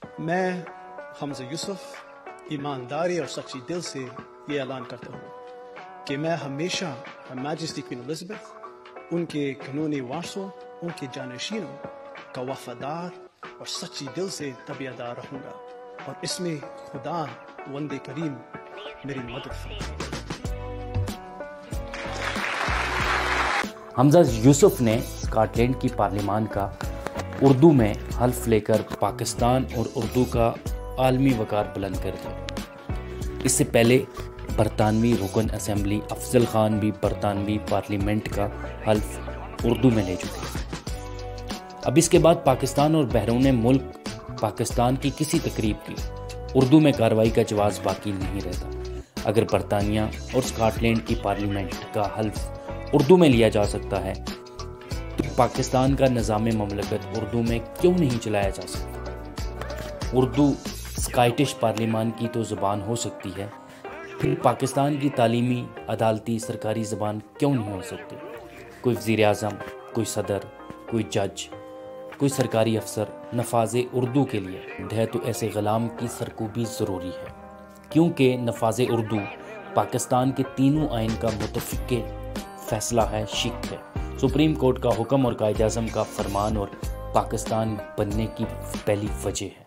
میں حمزہ یوسف ایمانداری اور سچی دل سے یہ اعلان کرتا ہوں کہ میں ہمیشہ ہر میجسٹی کوئین الزبیتھ، ان کے قانونی وارثوں، ان کے جانشینوں کا وفادار اور سچی دل سے تابعدار رہوں گا، اور اس میں خدا وند کریم میری مدد فرمائے۔ حمزہ یوسف نے اسکاٹ لینڈ کی پارلیمان کا اردو میں حلف لے کر پاکستان اور اردو کا عالمی وقار بلند کر دیا۔ اس سے پہلے برطانوی رکن اسمبلی افضل خان بھی برطانوی پارلیمنٹ کا حلف اردو میں لے چکے۔ اب اس کے بعد پاکستان اور بیرون ملک پاکستان کی کسی تقریب کی اردو میں کارروائی کا جواز باقی نہیں رہتا۔ اگر برطانیہ اور اسکاٹ لینڈ کی پارلیمنٹ کا حلف اردو میں لیا جا سکتا ہے تو پاکستان کا نظام مملکت اردو میں کیوں نہیں چلایا جا سکتا؟ اردو اسکاٹش پارلیمان کی تو زبان ہو سکتی ہے، پھر پاکستان کی تعلیمی، عدالتی، سرکاری زبان کیوں نہیں ہو سکتی؟ کوئی وزیر اعظم، کوئی صدر، کوئی جج، کوئی سرکاری افسر نفاذ اردو کے لیے ہے تو ایسے غلام کی سرکوبی ضروری ہے، کیونکہ نفاذ اردو پاکستان کے تینوں آئین کا متفق فیصلہ ہے، شک ہے، سپریم کورٹ کا حکم اور قائد اعظم کا فرمان اور پاکستان بننے کی پہلی وجہ ہے۔